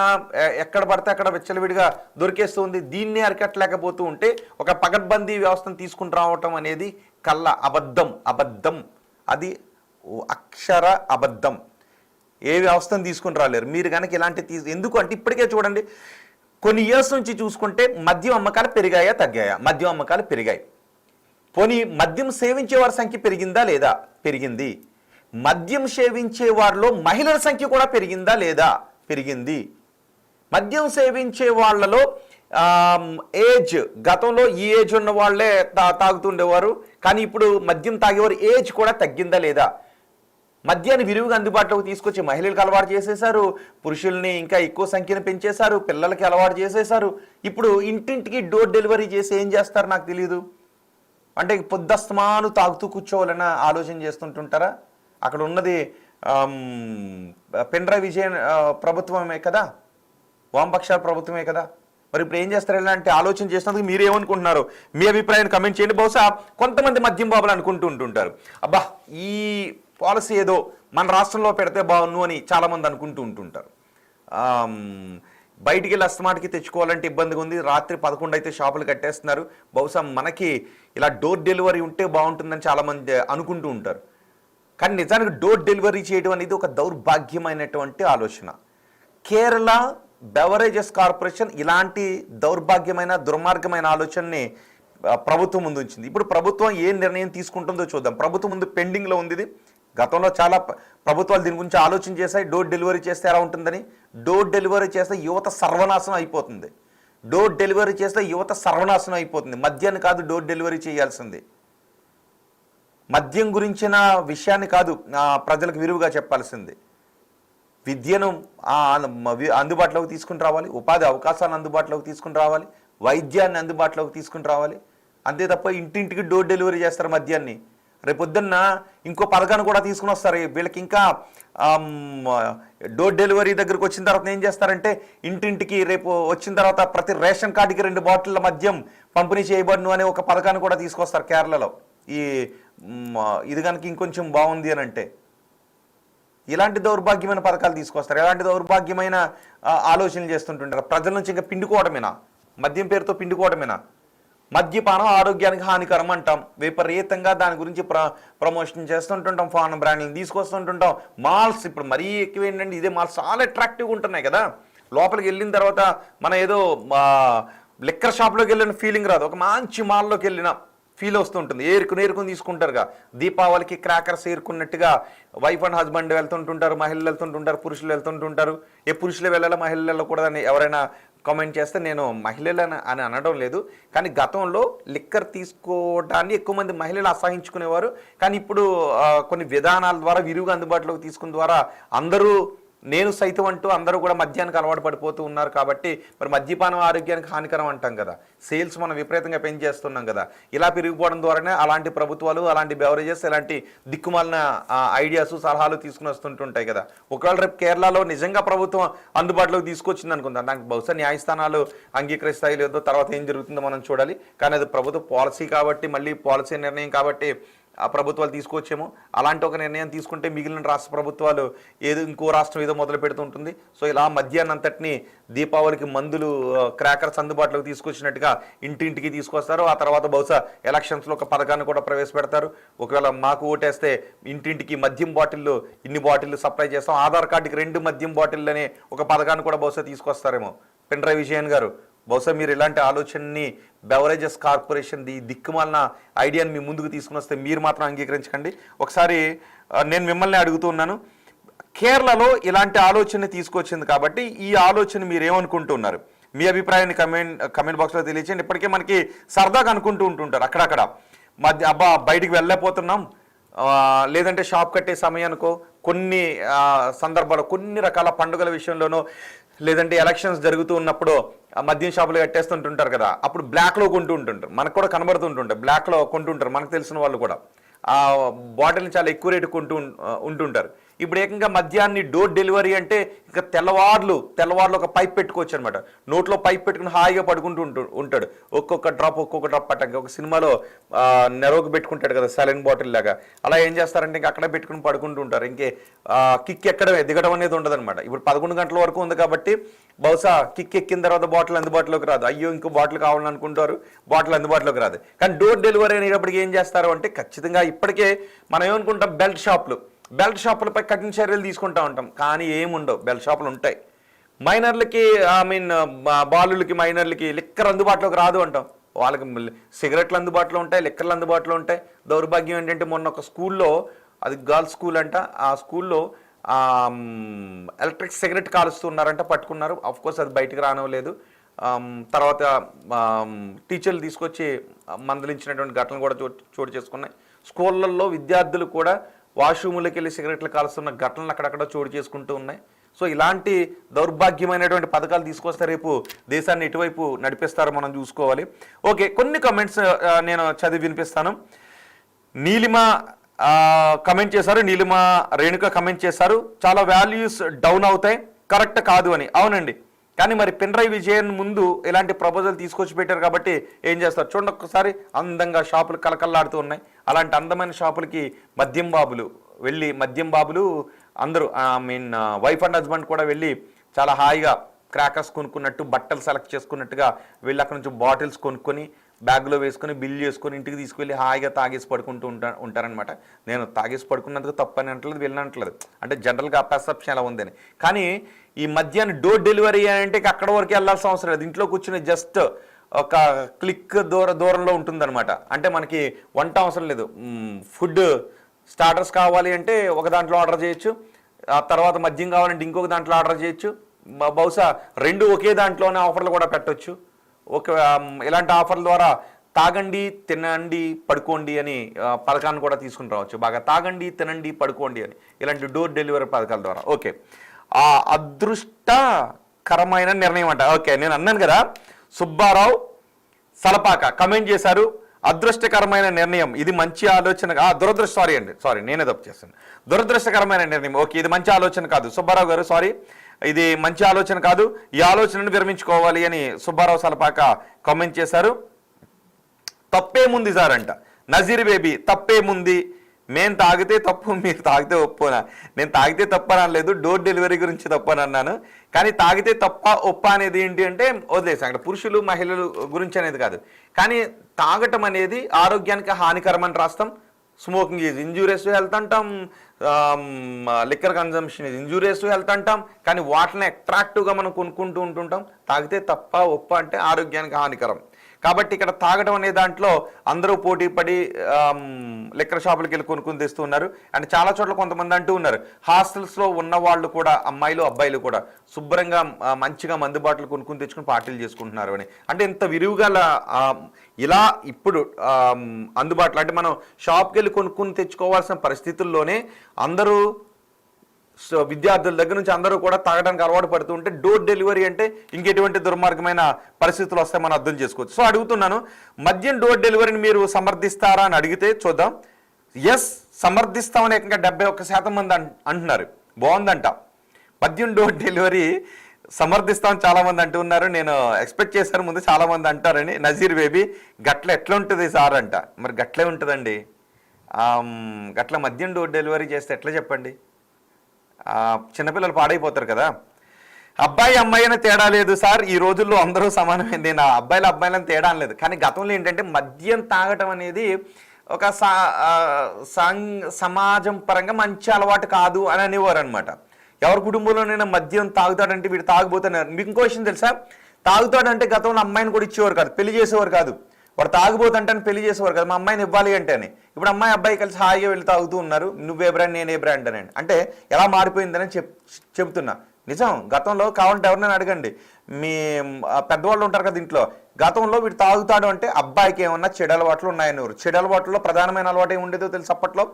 ఎక్కడ పడితే అక్కడ విచ్చలవిడిగా దొరికేస్తుంది. దీన్నే అరికట్టలేకపోతూ ఉంటే ఒక పగడ్బందీ వ్యవస్థను తీసుకుని రావటం అనేది అబద్ధం. అది అక్షర అబద్ధం. ఏ వ్యవస్థను తీసుకుని రాలేరు మీరు కనుక ఇలాంటి ఎందుకు అంటే ఇప్పటికే చూడండి, కొన్ని ఇయర్స్ నుంచి చూసుకుంటే మద్యం అమ్మకాలు పెరిగాయా తగ్గాయా? మద్యం అమ్మకాలు పెరిగాయి. పోనీ మద్యం సేవించే వారి సంఖ్య పెరిగిందా లేదా? పెరిగింది. మద్యం సేవించే వారిలో మహిళల సంఖ్య కూడా పెరిగిందా లేదా? పెరిగింది. మద్యం సేవించే వాళ్ళలో ఏజ్, గతంలో ఈ ఏజ్ ఉన్న వాళ్ళే తాగుతుండేవారు, కానీ ఇప్పుడు మద్యం తాగేవారు ఏజ్ కూడా తగ్గిందా లేదా? మద్యాన్ని విరివిగా అందుబాటులోకి తీసుకొచ్చి మహిళలకు అలవాటు చేసేశారు, పురుషుల్ని ఇంకా ఎక్కువ సంఖ్యను పెంచేశారు, పిల్లలకి అలవాటు చేసేశారు. ఇప్పుడు ఇంటింటికి డోర్ డెలివరీ చేసి ఏం చేస్తారు నాకు తెలియదు. అంటే పొద్దస్తమాను తాగుతూ కూర్చోవాలన్న ఆలోచన చేస్తుంటుంటారా? అక్కడ ఉన్నది పినరయి విజయన్ ప్రభుత్వమే కదా, వామపక్షాల ప్రభుత్వమే కదా. మరి ఇప్పుడు ఏం చేస్తారు ఇలాంటి ఆలోచన చేసినందుకు మీరేమనుకుంటున్నారు? మీ అభిప్రాయాన్ని కమెంట్ చేయండి. బహుశా కొంతమంది మద్యం బాబులు అనుకుంటూ ఉంటుంటారు, అబ్బా ఈ పాలసీ ఏదో మన రాష్ట్రంలో పెడితే బాగున్ను అని చాలామంది అనుకుంటూ ఉంటుంటారు. బయటికి వెళ్ళి అస్తమాటికి తెచ్చుకోవాలంటే ఇబ్బందిగా ఉంది. రాత్రి 11 అయితే షాపులు కట్టేస్తున్నారు. బహుశా మనకి ఇలా డోర్ డెలివరీ ఉంటే బాగుంటుందని చాలామంది అనుకుంటూ ఉంటారు. కానీ నిజానికి డోర్ డెలివరీ చేయడం అనేది ఒక దౌర్భాగ్యమైనటువంటి ఆలోచన. కేరళ బెవరేజెస్ కార్పొరేషన్ ఇలాంటి దౌర్భాగ్యమైన దుర్మార్గమైన ఆలోచనని ప్రభుత్వం ముందు ఉంచింది. ఇప్పుడు ప్రభుత్వం ఏ నిర్ణయం తీసుకుంటుందో చూద్దాం. ప్రభుత్వం ముందు పెండింగ్లో ఉంది ఇది. గతంలో చాలా ప్రభుత్వాలు దీని గురించి ఆలోచన చేశాయి, డోర్ డెలివరీ చేస్తే ఎలా ఉంటుందని. డోర్ డెలివరీ చేస్తే యువత సర్వనాశనం అయిపోతుంది. డోర్ డెలివరీ చేస్తే యువత సర్వనాశనం అయిపోతుంది. మద్యాన్ని కాదు డోర్ డెలివరీ చేయాల్సింది, మద్యం గురించిన విషయాన్ని కాదు ప్రజలకు విరివిగా చెప్పాల్సింది. విద్యను అందుబాటులోకి తీసుకుని రావాలి, ఉపాధి అవకాశాలను అందుబాటులోకి తీసుకుని రావాలి, వైద్యాన్ని అందుబాటులోకి తీసుకుని రావాలి. అంతే తప్ప ఇంటింటికి డోర్ డెలివరీ చేస్తారు మద్యాన్ని. రేపొద్దున్న ఇంకో పథకాన్ని కూడా తీసుకుని వస్తారు. వీళ్ళకి ఇంకా డోర్ డెలివరీ దగ్గరకు వచ్చిన తర్వాత ఏం చేస్తారంటే ఇంటింటికి రేపు వచ్చిన తర్వాత ప్రతి రేషన్ కార్డుకి 2 బాటిళ్ళ మద్యం పంపిణీ చేయబడును అనే ఒక పథకాన్ని కూడా తీసుకొస్తారు కేరళలో. ఇది కనుక ఇంకొంచెం బాగుంది అని అంటే ఇలాంటి దౌర్భాగ్యమైన పథకాలు తీసుకొస్తారు. ఎలాంటి దౌర్భాగ్యమైన ఆలోచనలు చేస్తుంటుంటారు. ప్రజల నుంచి ఇంకా పిండుకోవడమేనా, మద్యం పేరుతో పిండుకోవడమేనా? మద్యపానం ఆరోగ్యానికి హానికరం అంటాం, విపరీతంగా దాని గురించి ప్రమోషన్ చేస్తుంటుంటాం, ఫారెన్ బ్రాండ్లను తీసుకొస్తుంటుంటాం. మాల్స్ ఇప్పుడు మరీ ఎక్కువ ఏంటంటే ఇదే మాల్స్ చాలా అట్రాక్టివ్గా ఉంటున్నాయి కదా. లోపలికి వెళ్ళిన తర్వాత మన ఏదో లిక్కర్ షాప్లోకి వెళ్ళిన ఫీలింగ్ రాదు, ఒక మంచి మాల్లోకి వెళ్ళిన ఫీల్ వస్తుంటుంది. ఏరుకుని తీసుకుంటారుగా. దీపావళికి క్రాకర్స్ ఏరుకున్నట్టుగా వైఫ్ అండ్ హస్బెండ్ వెళ్తుంటుంటారు, మహిళలు వెళ్తుంటుంటారు, పురుషులు వెళ్తుంటుంటారు. ఏ పురుషులు వెళ్ళాలా మహిళలు వెళ్ళకూడదని ఎవరైనా కామెంట్ చేస్తే నేను మహిళలు అని అనడం లేదు, కానీ గతంలో లిక్కర్ తీసుకోవడాన్ని ఎక్కువ మంది మహిళలు అసహించుకునేవారు. కానీ ఇప్పుడు కొన్ని విధానాల ద్వారా విరివిగా అందుబాటులోకి తీసుకున్న ద్వారా అందరూ నేను సైతం అంటూ అందరూ కూడా మద్యానికి అలవాటు పడిపోతూ ఉన్నారు. కాబట్టి మరి మద్యపానం ఆరోగ్యానికి హానికరం అంటాం కదా, సేల్స్ మనం విపరీతంగా పెంచేస్తున్నాం కదా. ఇలా పెరిగిపోవడం ద్వారానే అలాంటి ప్రభుత్వాలు, అలాంటి బెవరేజెస్, ఇలాంటి దిక్కుమాలిన ఐడియాస్, సలహాలు తీసుకుని వస్తుంటుంటాయి కదా. ఒకవేళ రేపు కేరళలో నిజంగా ప్రభుత్వం అందుబాటులోకి తీసుకొచ్చింది అనుకుందాం, నాకు బహుశా న్యాయస్థానాలు అంగీకరిస్తాయి లేదో తర్వాత ఏం జరుగుతుందో మనం చూడాలి. కానీ అది ప్రభుత్వ పాలసీ కాబట్టి, మళ్ళీ పాలసీ నిర్ణయం కాబట్టి ఆ ప్రభుత్వాలు తీసుకొచ్చేమో. అలాంటి ఒక నిర్ణయం తీసుకుంటే మిగిలిన రాష్ట్ర ప్రభుత్వాలు ఏదో ఇంకో రాష్ట్రం ఏదో మొదలు పెడుతుంటుంది. సో ఇలా మద్యాన్ని అంతటిని దీపావళికి మందులు, క్రాకర్స్ అందుబాటులోకి తీసుకొచ్చినట్టుగా ఇంటింటికి తీసుకొస్తారు. ఆ తర్వాత బహుశా ఎలక్షన్స్లో ఒక పథకాన్ని కూడా ప్రవేశపెడతారు. ఒకవేళ మాకు ఓటేస్తే ఇంటింటికి మద్యం బాటిళ్ళు ఇన్ని బాటిళ్ళు సప్లై చేస్తాం, ఆధార్ కార్డుకి 2 మద్యం బాటిళ్ళు అనే ఒక పథకాన్ని కూడా బహుశా తీసుకొస్తారేమో. పినరయి విజయన్ గారు, బహుశా మీరు ఇలాంటి ఆలోచనని బెవరేజెస్ కార్పొరేషన్ దిక్కుమాలిన ఐడియాని మీ ముందుకు తీసుకుని వస్తే మీరు మాత్రం అంగీకరించకండి. ఒకసారి నేను మిమ్మల్ని అడుగుతున్నాను, కేరళలో ఇలాంటి ఆలోచన తీసుకొచ్చింది కాబట్టి ఈ ఆలోచన మీరు ఏమనుకుంటున్నారు? మీ అభిప్రాయాన్ని కమెంట్ బాక్స్లో తెలియచేయండి. ఇప్పటికే మనకి సరదాగా అనుకుంటూ ఉంటుంటారు అక్కడక్కడ, అబ్బా బయటికి వెళ్ళలేకపోతున్నాం, లేదంటే షాప్ కట్టే సమయానికో కొన్ని సందర్భాల్లో కొన్ని రకాల పండుగల విషయంలోనో లేదంటే ఎలక్షన్స్ జరుగుతూ ఉన్నప్పుడు మద్యం షాపులు కట్టేస్తుంటుంటారు కదా, అప్పుడు బ్లాక్లో కొంటూ ఉంటుంటారు. మనకు కూడా కనబడుతుంటుంటారు, బ్లాక్లో కొంటుంటారు మనకు తెలిసిన వాళ్ళు కూడా. ఆ బాటిల్ని చాలా ఎక్కువ రేటు కొంటూ ఉంటుంటారు. ఇప్పుడు ఏకంగా మద్యాన్ని డోర్ డెలివరీ అంటే ఇంకా తెల్లవార్లు ఒక పైప్ పెట్టుకోవచ్చు అనమాట. నోట్లో పైప్ పెట్టుకుని హాయిగా పడుకుంటూ ఉంటాడు. ఒక్కొక్క డ్రాప్ పట్టంగా. ఒక సినిమాలో నెరవకు పెట్టుకుంటాడు కదా సలైన్ బాటిల్ లాగా, అలా ఏం చేస్తారంటే ఇంకా అక్కడే పెట్టుకుని పడుకుంటూ ఉంటారు. ఇంకే కిక్ ఎక్కడమే దిగడం అనేది ఉండదు అనమాట. ఇప్పుడు 11 గంటల వరకు ఉంది కాబట్టి బహుశా కిక్ ఎక్కిన తర్వాత బాటిల్ అందుబాటులోకి రాదు. అయ్యో ఇంకో బాటిల్ కావాలని అనుకుంటారు, బాటిల్ అందుబాటులోకి రాదు. కానీ డోర్ డెలివరీ అనేటప్పటికి ఏం చేస్తారు అంటే ఖచ్చితంగా ఇప్పటికే మనం ఏమనుకుంటాం, బెల్ట్ షాపులపై కఠిన చర్యలు తీసుకుంటూ ఉంటాం. కానీ ఏముండవు, బెల్ట్ షాపులు ఉంటాయి. మైనర్లకి బాలులకి మైనర్లకి లిక్కర్ అందుబాటులోకి రాదు అంటాం. వాళ్ళకి సిగరెట్లు అందుబాటులో ఉంటాయి, లిక్కర్లు అందుబాటులో ఉంటాయి. దౌర్భాగ్యం ఏంటంటే మొన్న ఒక స్కూల్లో, అది గర్ల్స్ స్కూల్ అంట, ఆ స్కూల్లో ఎలక్ట్రిక్ సిగరెట్ కాలుస్తున్నారంటే పట్టుకున్నారు. ఆఫ్ కోర్స్ అది బయటకు రానివ్వలేదు. తర్వాత టీచర్లు తీసుకొచ్చి మందలించినటువంటి ఘటనలు కూడా చోటు చేసుకున్నాయి. స్కూళ్ళల్లో విద్యార్థులు కూడా వాష్రూములకి వెళ్ళి సిగరెట్లు కాలుస్తున్న ఘటనలు అక్కడక్కడ చోటు చేసుకుంటూ ఉన్నాయి. సో ఇలాంటి దౌర్భాగ్యమైనటువంటి పథకాలు తీసుకొస్తే రేపు దేశాన్ని ఎటువైపు నడిపిస్తారో మనం చూసుకోవాలి. ఓకే, కొన్ని కమెంట్స్ నేను చదివి వినిపిస్తాను. నీలిమ కమెంట్ చేశారు, నీలిమ రేణుక కమెంట్ చేశారు, చాలా వాల్యూస్ డౌన్ అవుతాయి, కరెక్ట్ కాదు అని. అవునండి, కానీ మరి పినరయి విజయన్ ముందు ఇలాంటి ప్రపోజల్ తీసుకొచ్చి పెట్టారు కాబట్టి ఏం చేస్తారు చూడండి. ఒక్కసారి అందంగా షాపులు కలకల్లాడుతూ ఉన్నాయి. అలాంటి అందమైన షాపులకి మద్యం బాబులు అందరూ వైఫ్ అండ్ హస్బెండ్ కూడా వెళ్ళి చాలా హాయిగా క్రాకర్స్ కొనుక్కున్నట్టు, బట్టలు సెలెక్ట్ చేసుకున్నట్టుగా వెళ్ళి అక్కడ నుంచి బాటిల్స్ కొనుక్కొని బ్యాగ్లో వేసుకొని బిల్ చేసుకొని ఇంటికి తీసుకువెళ్ళి హాయిగా తాగేసి పడుకుంటూ ఉంటారనమాట. నేను తాగేసి పడుకున్నందుకు తప్పని అంటలేదు, వెళ్ళనట్లేదు, అంటే జనరల్గా పర్సెప్షన్ ఎలా ఉందని. కానీ ఈ మధ్యాహ్నం డోర్ డెలివరీ అంటే అక్కడ వరకు వెళ్ళాల్సిన అవసరం లేదు. ఇంట్లో కూర్చుని జస్ట్ ఒక క్లిక్ దూరంలో ఉంటుందన్నమాట. అంటే మనకి వంట అవసరం లేదు. ఫుడ్ స్టార్టర్స్ కావాలి అంటే ఒక దాంట్లో ఆర్డర్ చేయొచ్చు, ఆ తర్వాత మద్యం కావాలంటే ఇంకొక దాంట్లో ఆర్డర్ చేయొచ్చు. బహుశా రెండు ఒకే దాంట్లోనే ఆఫర్లు కూడా పెట్టొచ్చు. ఇలాంటి ఆఫర్ల ద్వారా తాగండి, తినండి, పడుకోండి అని పథకాన్ని కూడా తీసుకుని రావచ్చు. బాగా తాగండి, తినండి, పడుకోండి అని ఇలాంటి డోర్ డెలివరీ పథకాల ద్వారా. ఓకే, ఆ అదృష్టకరమైన నిర్ణయం అంట. ఓకే, నేను అన్నాను కదా, సుబ్బారావు సలపాక కమెంట్ చేశారు, అదృష్టకరమైన నిర్ణయం, ఇది మంచి ఆలోచన. సారీ నేనే తప్పు చేస్తాను, దురదృష్టకరమైన నిర్ణయం. ఓకే, ఇది మంచి ఆలోచన కాదు సుబ్బారావు గారు, సారీ, ఇది మంచి ఆలోచన కాదు, ఈ ఆలోచనను విరమించుకోవాలి అని సుబ్బారావు సలపాక కామెంట్ చేశారు. తప్పేముంది సార్ అంట నజీర్ బేబీ, తప్పేముంది, మేము తాగితే తప్పు, మీరు తాగితే ఒప్పునా? నేను తాగితే తప్ప అనలేదు, డోర్ డెలివరీ గురించి తప్పని అన్నాను. కానీ తాగితే తప్ప ఒప్ప అనేది ఏంటి అంటే వదిలేసాం, అక్కడ పురుషులు మహిళలు గురించి అనేది కాదు. కానీ తాగటం అనేది ఆరోగ్యానికి హానికరమని రాస్తాం. Smoking is injurious to health అంటాం, liquor consumption is injurious to health అంటాం. కానీ వాటిని అట్రాక్టివ్గా మనం కొనుక్కుంటూ ఉంటుంటాం. తాగితే తప్ప ఒప్ప అంటే ఆరోగ్యానికి హానికరం. కాబట్టి ఇక్కడ తాగడం అనే దాంట్లో అందరూ పోటీ పడి లిక్కర్ షాపులకి వెళ్ళి కొనుక్కుని తెస్తున్నారు. అండ్ చాలా చోట్ల కొంతమంది అంటూ ఉన్నారు, హాస్టల్స్లో ఉన్న వాళ్ళు కూడా, అమ్మాయిలు అబ్బాయిలు కూడా శుభ్రంగా మంచిగా మందు బాటలు కొనుక్కుని తెచ్చుకుని పార్టీలు చేసుకుంటున్నారు అని. అంటే ఇంత విరివిగా ఇలా ఇప్పుడు అందుబాటులో, అంటే మనం షాప్కి వెళ్ళి కొనుక్కుని తెచ్చుకోవాల్సిన పరిస్థితుల్లోనే అందరూ విద్యార్థుల దగ్గర నుంచి అందరూ కూడా తాగడానికి అలవాటు పడుతూ ఉంటే డోర్ డెలివరీ అంటే ఇంకెటువంటి దుర్మార్గమైన పరిస్థితులు వస్తాయి మనం అర్థం చేసుకోవచ్చు. సో అడుగుతున్నాను, మద్యం డోర్ డెలివరీని మీరు సమర్థిస్తారా అని అడిగితే చూద్దాం. ఎస్, సమర్థిస్తామని ఏకంగా 71% మంది అంటున్నారు. బాగుందంట, మద్యం డోర్ డెలివరీ సమర్థిస్తామని చాలా మంది అంటూ ఉన్నారు. నేను ఎక్స్పెక్ట్ చేశాను ముందు చాలా మంది అంటారని. నజీర్ బేబీ, గట్ల ఎట్లా ఉంటుంది సార్ అంట. మరి గట్లే ఉంటుందండి, గట్ల మద్యం డోర్ డెలివరీ చేస్తే ఎట్లా చెప్పండి, చిన్నపిల్లలు పాడైపోతారు కదా. అబ్బాయి అమ్మాయి అని తేడా లేదు సార్, ఈ రోజుల్లో అందరూ సమానమైంది. నా అబ్బాయిలని తేడా లేదు. కానీ గతంలో ఏంటంటే మద్యం తాగటం అనేది ఒక సమాజం పరంగా మంచి అలవాటు కాదు అని అనేవారు అనమాట. ఎవరి కుటుంబంలోనైనా మద్యం తాగుతాడంటే వీడు తాగుబోతున్నారు. మీకు ఇంకో విషయం తెలుసా, తాగుతాడంటే గతంలో అమ్మాయిని కూడా ఇచ్చేవారు కాదు, పెళ్లి చేసేవారు కాదు. వాడు తాగుబోతుంటే పెళ్లి చేసేవారు కదా, మా అమ్మాయిని ఇవ్వాలి అంటే అని. ఇప్పుడు అమ్మాయి అబ్బాయి కలిసి హాయిగా వెళ్ళి తాగుతూ ఉన్నారు. నువ్వే బ్రాండ్ నేనే బ్రాండ్ అని. అంటే ఎలా మారిపోయిందని చెప్తున్నా. నిజం, గతంలో కావాలంటే ఎవరినైనా అడగండి, మీ పెద్దవాళ్ళు ఉంటారు కదా ఇంట్లో, గతంలో వీడు తాగుతాడు అంటే అబ్బాయికి ఏమన్నా చెడు అలవాట్లు ఉన్నాయనేవారు. చెడు అలవాట్లలో ప్రధానమైన అలవాటు ఏమి ఉండేదో తెలుసు అప్పట్లో,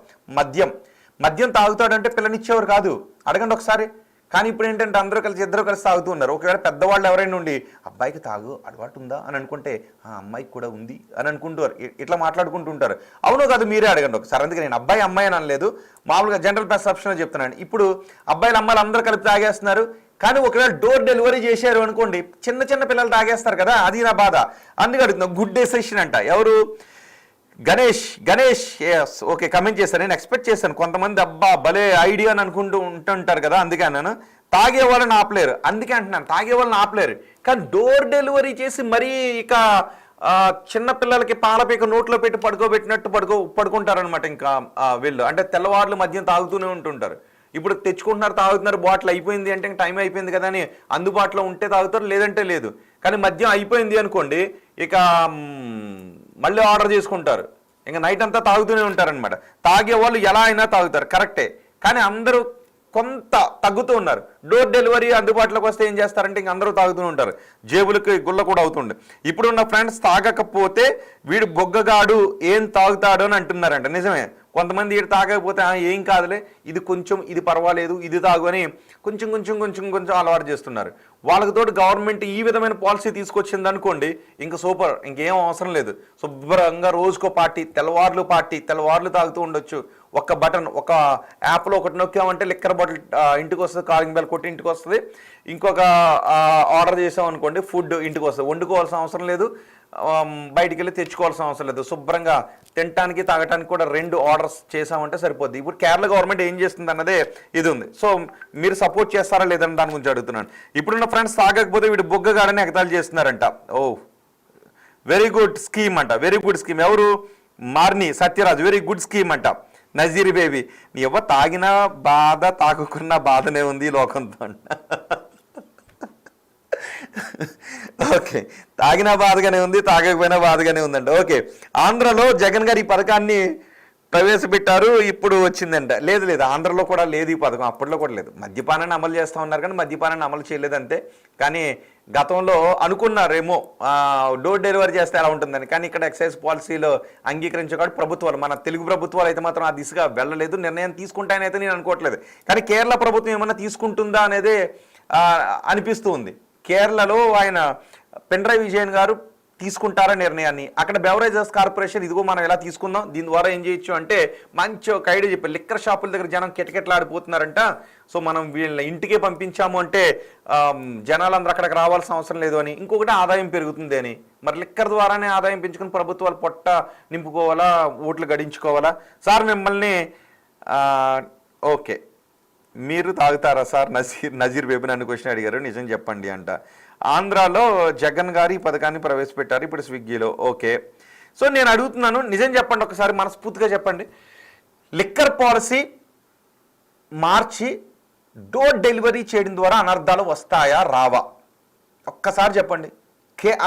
మద్యం తాగుతాడు అంటే పిల్లనిచ్చేవారు కాదు. అడగండి ఒకసారి. కానీ ఇప్పుడు ఏంటంటే ఇద్దరు కలిసి తాగుతూ ఉన్నారు. ఒకవేళ పెద్దవాళ్ళు ఎవరైనా ఉండి అబ్బాయికి తాగు అలవాటు ఉందా అని అనుకుంటే అమ్మాయికి కూడా ఉంది అని అనుకుంటారు, ఇట్లా మాట్లాడుకుంటూ ఉంటారు. అవునో కాదు మీరే అడగండి ఒకసారి. అందుకే నేను అబ్బాయి అమ్మాయి అని అనలేదు, మామూలుగా జనరల్ పర్సెప్షన్ చెప్తున్నాను. ఇప్పుడు అబ్బాయిలు అమ్మాయిలు అందరూ కలిపి తాగేస్తున్నారు. కానీ ఒకవేళ డోర్ డెలివరీ చేశారు అనుకోండి, చిన్న పిల్లలు తాగేస్తారు కదా, అది నా బాధ. అందుకే అడుగుతున్నా. గుడ్ డెసిషన్ అంట. ఎవరు? గణేష్ ఓకే కమెంట్ చేశాను. నేను ఎక్స్పెక్ట్ చేశాను కొంతమంది అబ్బా భలే ఐడియా అని అనుకుంటూ ఉంటుంటారు కదా, అందుకే అన్నాను. తాగే వాళ్ళని ఆపలేరు, అందుకే అంటున్నాను తాగే వాళ్ళని ఆపలేరు. కానీ డోర్ డెలివరీ చేసి మరీ ఇక చిన్న పిల్లలకి పాలపీక నోట్లో పెట్టి పడుకోబెట్టినట్టు పడుకుంటారనమాట. ఇంకా వీళ్ళు అంటే తెల్లవారులు మద్యం తాగుతూనే ఉంటుంటారు. ఇప్పుడు తెచ్చుకుంటున్నారు, తాగుతున్నారు, బాటిల్ అయిపోయింది అంటే టైం అయిపోయింది కదా అని అందుబాటులో ఉంటే తాగుతారు, లేదంటే లేదు. కానీ మద్యం అయిపోయింది అనుకోండి, ఇక మళ్ళీ ఆర్డర్ చేసుకుంటారు, ఇంకా నైట్ అంతా తాగుతూనే ఉంటారనమాట. తాగే వాళ్ళు ఎలా అయినా తాగుతారు, కరెక్టే. కానీ అందరూ కొంత తగ్గుతూ ఉన్నారు. డోర్ డెలివరీ అందుబాటులోకి వస్తే ఏం చేస్తారంటే ఇంక అందరూ తాగుతూ ఉంటారు, జేబులకి గుల్ల కూడా అవుతుండే. ఇప్పుడున్న ఫ్రెండ్స్ తాగకపోతే వీడు బొగ్గగాడు ఏం తాగుతాడు అని అంటున్నారంట. నిజమే, కొంతమంది వీడు తాగకపోతే ఏం కాదులే, ఇది కొంచెం, ఇది పర్వాలేదు, ఇది తాగు అని కొంచెం కొంచెం కొంచెం కొంచెం అలవాటు చేస్తున్నారు. వాళ్ళకి తోటి గవర్నమెంట్ ఈ విధమైన పాలసీ తీసుకొచ్చింది అనుకోండి, ఇంకా సూపర్, ఇంకేం అవసరం లేదు. శుభ్రంగా రోజుకో తెల్లవార్లు తాగుతూ ఉండొచ్చు. ఒక బటన్, ఒక యాప్లో ఒకటి నొక్కామంటే లిక్కర్ బాటిల్ ఇంటికి వస్తుంది, కాలింగ్ బెల్ కొట్టి ఇంటికి వస్తుంది. ఇంకొక ఆర్డర్ చేసాం అనుకోండి, ఫుడ్ ఇంటికి వస్తుంది. వండుకోవాల్సిన అవసరం లేదు, బయటికి వెళ్ళి తెచ్చుకోవాల్సిన అవసరం లేదు. శుభ్రంగా తినడానికి తాగటానికి కూడా 2 ఆర్డర్స్ చేసామంటే సరిపోద్ది. ఇప్పుడు కేరళ గవర్నమెంట్ ఏం చేస్తుంది అన్నదే ఇది ఉంది. సో మీరు సపోర్ట్ చేస్తారా లేదని దాని గురించి అడుగుతున్నాను. ఇప్పుడున్న ఫ్రెండ్స్ తాగకపోతే వీడు బొగ్గగాడని ఎగతాళి చేస్తున్నారంట. ఓ వెరీ గుడ్ స్కీమ్ అంట, వెరీ గుడ్ స్కీమ్. ఎవరు? మార్ని సత్యరాజు, వెరీ గుడ్ స్కీమ్ అంట. నజీర్ బేబీ, నీ ఎవరు తాగినా బాధ, తాగుకున్న బాధనే ఉంది ఈ లోకంతో అంట. ఓకే, తాగినా బాధగానే ఉంది, తాగకపోయినా బాధగానే ఉందంట. ఓకే, ఆంధ్రలో జగన్ గారు ఈ పథకాన్ని ప్రవేశపెట్టారు, ఇప్పుడు వచ్చిందంట. లేదు, ఆంధ్రలో కూడా లేదు ఈ పథకం, అప్పట్లో కూడా లేదు. మద్యపానాన్ని అమలు చేస్తూ ఉన్నారు కానీ మద్యపానాన్ని అమలు చేయలేదు అంతే. కానీ గతంలో అనుకున్నారేమో డోర్ డెలివరీ చేస్తే ఎలా ఉంటుందని, కానీ ఇక్కడ ఎక్సైజ్ పాలసీలో అంగీకరించగాడు ప్రభుత్వాలు, మన తెలుగు ప్రభుత్వాలు అయితే మాత్రం ఆ దిశగా వెళ్ళలేదు. నిర్ణయం తీసుకుంటానైతే నేను అనుకోవట్లేదు. కానీ కేరళ ప్రభుత్వం ఏమన్నా తీసుకుంటుందా అనేదే అనిపిస్తూ ఉంది. కేరళలో ఆయన పినరయి విజయన్ గారు తీసుకుంటారా నిర్ణయాన్ని. అక్కడ బెవరేజెస్ కార్పొరేషన్, ఇదిగో మనం ఎలా తీసుకుందాం, దీని ద్వారా ఏం చేయొచ్చు అంటే మంచి ఒక ఐడియా చెప్పారు. లిక్కర్ షాపుల దగ్గర జనం కిటకిటలాడిపోతున్నారంట. సో మనం వీళ్ళ ఇంటికే పంపించాము అంటే జనాలందరూ అక్కడికి రావాల్సిన అవసరం లేదు అని. ఇంకొకటి ఆదాయం పెరుగుతుంది అని. మరి లిక్కర్ ద్వారానే ఆదాయం పెంచుకుని ప్రభుత్వాలు పొట్ట నింపుకోవాలా, ఓట్లు గడించుకోవాలా? సార్ మిమ్మల్ని ఓకే, మీరు తాగుతారా సార్? నజీర్ బేబీ నన్ను క్వశ్చన్ అడిగారు, నిజం చెప్పండి అంట. ఆంధ్రాలో జగన్ గారు ఈ పథకాన్ని ప్రవేశపెట్టారు ఇప్పుడు స్విగ్గీలో. ఓకే, సో నేను అడుగుతున్నాను, నిజం చెప్పండి, ఒకసారి మనస్ఫూర్తిగా చెప్పండి. లిక్కర్ పాలసీ మార్చి డోర్ డెలివరీ చేయడం ద్వారా అనర్థాలు వస్తాయా రావా? ఒక్కసారి చెప్పండి.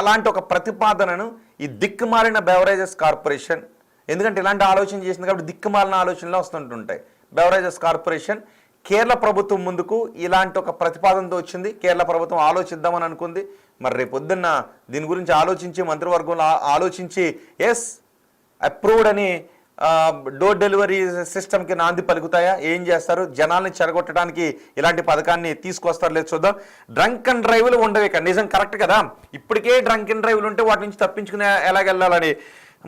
అలాంటి ఒక ప్రతిపాదనను ఈ దిక్కుమాలిన బెవరేజెస్ కార్పొరేషన్, ఎందుకంటే ఇలాంటి ఆలోచన చేసింది కాబట్టి దిక్కుమాలిన ఆలోచనలు వస్తుంటుంటాయి. బెవరేజెస్ కార్పొరేషన్ కేరళ ప్రభుత్వం ముందుకు ఇలాంటి ఒక ప్రతిపాదనతో వచ్చింది. కేరళ ప్రభుత్వం ఆలోచిద్దామని అనుకుంది. మరి రేపొద్దున్న దీని గురించి ఆలోచించి మంత్రివర్గంలో ఆలోచించి ఎస్ అప్రూవ్డ్ అని డోర్ డెలివరీ సిస్టమ్కి నాంది పలుకుతాయా? ఏం చేస్తారు? జనాల్ని చెరగొట్టడానికి ఇలాంటి పథకాన్ని తీసుకొస్తారు లేదు చూద్దాం. డ్రంక్ అండ్ డ్రైవ్లు ఉండవు ఇక్కడ. నిజం కరెక్ట్ కదా, ఇప్పటికే డ్రంక్ అండ్ డ్రైవ్లు ఉంటే వాటి నుంచి తప్పించుకునే ఎలాగెళ్ళాలని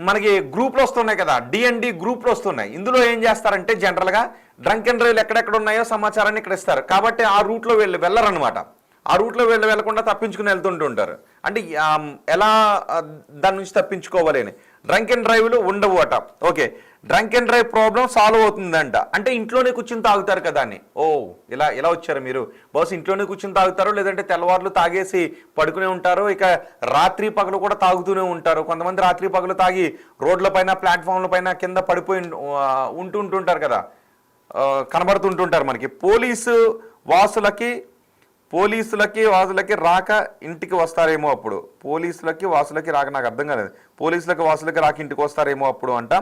మనకి గ్రూప్లు వస్తున్నాయి కదా, D&D గ్రూప్లు వస్తున్నాయి. ఇందులో ఏం చేస్తారంటే జనరల్గా డ్రంక్ అండ్ డ్రైవ్లు ఎక్కడెక్కడ ఉన్నాయో సమాచారాన్ని ఇక్కడ ఇస్తారు. కాబట్టి ఆ రూట్లో వెళ్ళరనమాట. ఆ రూట్లో వెళ్లకుండా తప్పించుకుని వెళ్తుంటుంటారు. అంటే ఎలా దాని నుంచి తప్పించుకోవాలి అని. డ్రంక్ అండ్ డ్రైవ్లు ఉండవు అట. Okay, drunk and drive problem solve అవుతుందంట. అంటే ఇంట్లోనే కూర్చుని తాగుతారు కదా అని. ఓ ఇలా వచ్చారు మీరు. బహుశా ఇంట్లోనే కూర్చుని తాగుతారు, లేదంటే తెల్లవార్లు తాగేసి పడుకునే ఉంటారు, ఇక రాత్రి పగలు కూడా తాగుతూనే ఉంటారు. కొంతమంది రాత్రి పగలు తాగి రోడ్ల పైన, ప్లాట్ఫామ్ల పైన కింద పడిపోయి ఉంటుంటారు కదా, కనబడుతుంటుంటారు మనకి. పోలీసులకి వాసులకి రాక ఇంటికి వస్తారేమో అప్పుడు. పోలీసులకి వాసులకి రాక నాకు అర్థం కాలేదు. పోలీసులకి వాసులకి రాక ఇంటికి వస్తారేమో అప్పుడు అంట.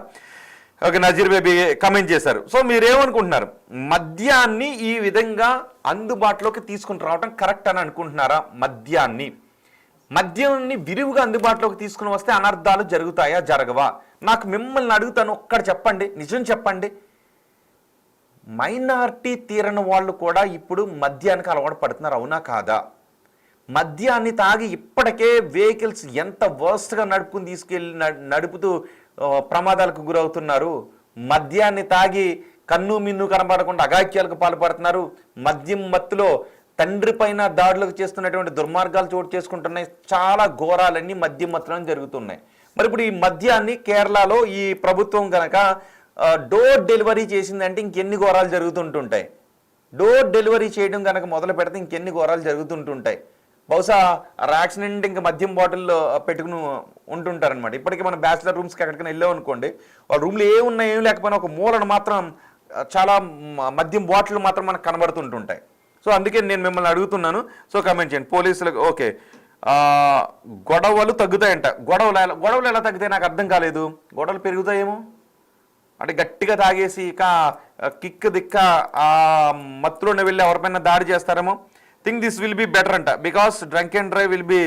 ఓకే, నజీర్ బేబీ కమెంట్ చేశారు. సో మీరేమనుకుంటున్నారు? మద్యాన్ని ఈ విధంగా అందుబాటులోకి తీసుకుని రావడం కరెక్ట్ అని అనుకుంటున్నారా? మద్యాన్ని విరివిగా అందుబాటులోకి తీసుకుని వస్తే అనర్థాలు జరుగుతాయా జరగవా? నాకు మిమ్మల్ని అడుగుతాను, ఒక్కటి చెప్పండి, నిజం చెప్పండి. మైనారిటీ తీరని వాళ్ళు కూడా ఇప్పుడు మద్యానికి అలవాటు పడుతున్నారు, అవునా కాదా? మద్యాన్ని తాగి ఇప్పటికే వెహికల్స్ ఎంత వర్స్ట్గా నడుపుతూ ప్రమాదాలకు గురవుతున్నారు. మద్యాన్ని తాగి కన్ను మిన్ను కనబడకుండా అఘాయిత్యాలకు పాల్పడుతున్నారు. మద్యం మత్తులో తండ్రి పైన దాడులకు చేస్తున్నటువంటి దుర్మార్గాలు చోటు చేసుకుంటున్నాయి. చాలా ఘోరాలన్నీ మద్యం మత్తులో జరుగుతున్నాయి. మరి ఇప్పుడు ఈ మద్యాన్ని కేరళలో ఈ ప్రభుత్వం కనుక డోర్ డెలివరీ చేసిందంటే ఇంకెన్ని ఘోరాలు జరుగుతుంటుంటాయి. డోర్ డెలివరీ చేయడం కనుక మొదలు పెడితే ఇంకెన్ని ఘోరాలు జరుగుతుంటుంటాయి. బహుశా ర్యాక్స్ నిండి ఇంకా మద్యం బాటిల్లో పెట్టుకుని ఉంటుంటారనమాట. ఇప్పటికీ మన బ్యాచిలర్ రూమ్స్కి ఎక్కడికైనా వెళ్ళాం అనుకోండి, వాళ్ళ రూమ్లో ఏమున్నా ఏం లేకపోయినా ఒక మూలను మాత్రం చాలా మద్యం బాటిల్ మాత్రం మనకు కనబడుతుంటుంటాయి. సో అందుకే నేను మిమ్మల్ని అడుగుతున్నాను. సో కమెంట్ చేయండి. పోలీసులకు ఓకే, గొడవలు తగ్గుతాయంట. గొడవలు ఎలా తగ్గుతాయి నాకు అర్థం కాలేదు. గొడవలు పెరుగుతాయేమో. అంటే గట్టిగా తాగేసి ఇక కిక్ దిక్క ఆ మత్తులోనే వెళ్ళి ఎవరిపైన దాడి చేస్తారేమో. Think this will be better అంట, because drunk and drive will be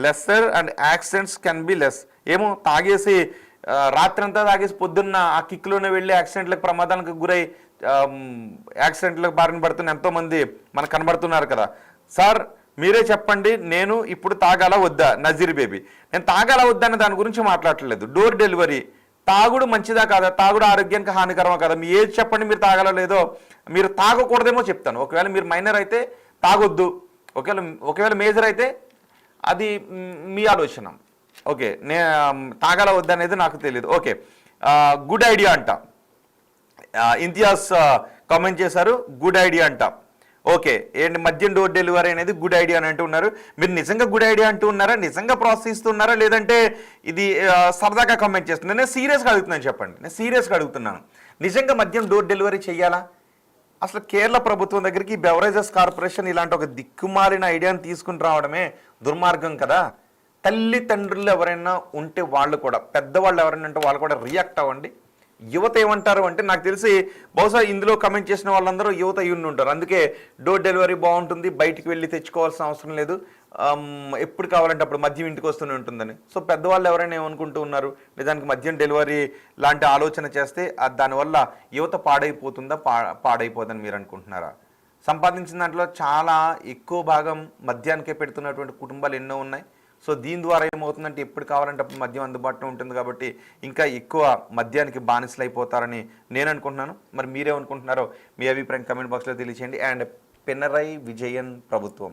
lesser and accidents can be less. ఏమో తాగేసి రాత్రి అంతా తాగేసి పొద్దున్న ఆ కిక్లోనే వెళ్ళి యాక్సిడెంట్లకు ప్రమాదాలకు గురై యాక్సిడెంట్లకు బారిన పడుతున్న ఎంతోమంది మనకు కనబడుతున్నారు కదా. సార్ మీరే చెప్పండి, నేను ఇప్పుడు తాగాలా వద్దా? నజీర్ బేబీ, నేను తాగాలా వద్దా అనే దాని గురించి మాట్లాడట్లేదు. డోర్ డెలివరీ తాగుడు మంచిదా కాదా, తాగుడు ఆరోగ్యానికి హానికరమా కదా, మీ ఏజ్ చెప్పండి, మీరు తాగాలో లేదో. మీరు తాగకూడదేమో చెప్తాను, ఒకవేళ మీరు మైనర్ అయితే తాగొద్దు, ఒకవేళ మేజర్ అయితే అది మీ ఆలోచన. ఓకే, తాగాల వద్దనేది నాకు తెలియదు. ఓకే, గుడ్ ఐడియా అంట. ఇంతియాజ్ కామెంట్ చేశారు, గుడ్ ఐడియా అంట. ఓకే, ఏంటి మద్యం డోర్ డెలివరీ అనేది గుడ్ ఐడియా అని అంటూ ఉన్నారు. మీరు నిజంగా గుడ్ ఐడియా అంటూ ఉన్నారా, నిజంగా ప్రోత్సహిస్తున్నారా, లేదంటే ఇది సరదాగా కామెంట్ చేస్తున్నారు? నేను సీరియస్గా అడుగుతున్నాను, చెప్పండి. నేను సీరియస్గా అడుగుతున్నాను, నిజంగా మద్యం డోర్ డెలివరీ చేయాలా? అసలు కేరళ ప్రభుత్వం దగ్గరికి బెవరేజెస్ కార్పొరేషన్ ఇలాంటి ఒక దిక్కుమాలిన ఐడియాని తీసుకుని రావడమే దుర్మార్గం కదా. తల్లిదండ్రులు ఎవరైనా ఉంటే వాళ్ళు కూడా, పెద్దవాళ్ళు ఎవరైనా ఉంటే వాళ్ళు కూడా రియాక్ట్ అవ్వండి. యువత ఏమంటారు అంటే, నాకు తెలిసి బహుశా ఇందులో కమెంట్ చేసిన వాళ్ళందరూ యువత అయ్యుండి ఉంటారు. అందుకే డోర్ డెలివరీ బాగుంటుంది, బయటికి వెళ్ళి తెచ్చుకోవాల్సిన అవసరం లేదు, ఎప్పుడు కావాలంటే అప్పుడు మద్యం ఇంటికి వస్తూనే ఉంటుందని. సో పెద్దవాళ్ళు ఎవరైనా ఏమనుకుంటూ ఉన్నారు, నిజానికి మద్యం డెలివరీ లాంటి ఆలోచన చేస్తే దానివల్ల యువత పాడైపోతుందా, పాడైపోదని మీరు అనుకుంటున్నారా? సంపాదించిన దాంట్లో చాలా ఎక్కువ భాగం మద్యానికే పెడుతున్నటువంటి కుటుంబాలు ఎన్నో ఉన్నాయి. సో దీని ద్వారా ఏమవుతుందంటే, ఎప్పుడు కావాలంటే అప్పుడు మద్యం అందుబాటులో ఉంటుంది కాబట్టి ఇంకా ఎక్కువ మద్యానికి బానిసలు అయిపోతారని నేను అనుకుంటున్నాను. మరి మీరేమనుకుంటున్నారో మీ అభిప్రాయం కమెంట్ బాక్స్లో తెలియచేయండి. అండ్ పినరయి విజయన్ ప్రభుత్వం,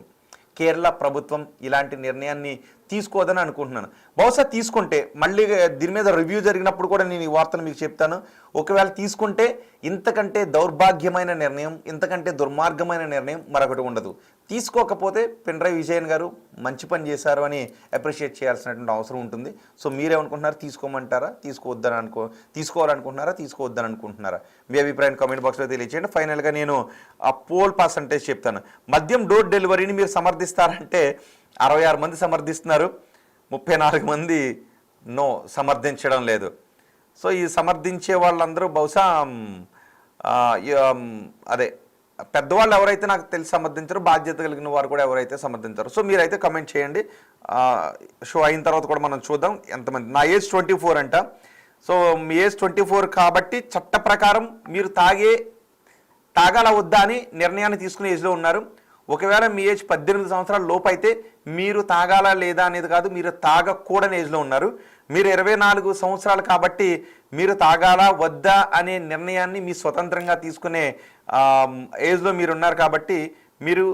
కేరళ ప్రభుత్వం ఇలాంటి నిర్ణయాన్ని తీసుకోదని అనుకుంటున్నాను. బహుశా తీసుకుంటే మళ్ళీ దీని మీద రివ్యూ జరిగినప్పుడు కూడా నేను ఈ వార్తను మీకు చెప్తాను. ఒకవేళ తీసుకుంటే ఇంతకంటే దౌర్భాగ్యమైన నిర్ణయం, ఇంతకంటే దుర్మార్గమైన నిర్ణయం మరొకటి ఉండదు. తీసుకోకపోతే పినరయి విజయన్ గారు మంచి పని చేశారు అని అప్రిషియేట్ చేయాల్సినటువంటి అవసరం ఉంటుంది. సో మీరేమనుకుంటున్నారు, తీసుకోమంటారా, తీసుకోవాలనుకుంటున్నారా, తీసుకోవద్దని అనుకుంటున్నారా? మీ అభిప్రాయం కామెంట్ బాక్స్లో తెలియచేయండి. ఫైనల్గా నేను ఆ పోల్ పర్సంటేజ్ చెప్తాను. మద్యం డోర్ డెలివరీని మీరు సమర్థిస్తారంటే 66 మంది సమర్థిస్తున్నారు, 34 మంది నో, సమర్థించడం లేదు. సో ఈ సమర్థించే వాళ్ళందరూ బహుశా అదే పెద్దవాళ్ళు ఎవరైతే నాకు తెలిసి సమర్థించారో, బాధ్యత కలిగిన వారు కూడా ఎవరైతే సమర్థించారో. సో మీరైతే కమెంట్ చేయండి. షో అయిన తర్వాత కూడా మనం చూద్దాం ఎంతమంది. నా ఏజ్ 24 అంట. సో మీ ఏజ్ 24 కాబట్టి చట్ట ప్రకారం మీరు తాగాల వద్దా అని నిర్ణయాన్ని తీసుకునే ఏజ్లో ఉన్నారు. ఒకవేళ మీ ఏజ్ 18 సంవత్సరాల లోపు అయితే మీరు తాగాలా లేదా అనేది కాదు, మీరు తాగకూడని ఏజ్లో ఉన్నారు. మీరు 24 సంవత్సరాలు కాబట్టి మీరు తాగాలా వద్దా అనే నిర్ణయాన్ని మీ స్వతంత్రంగా తీసుకునే ఏజ్లో మీరు ఉన్నారు కాబట్టి మీరు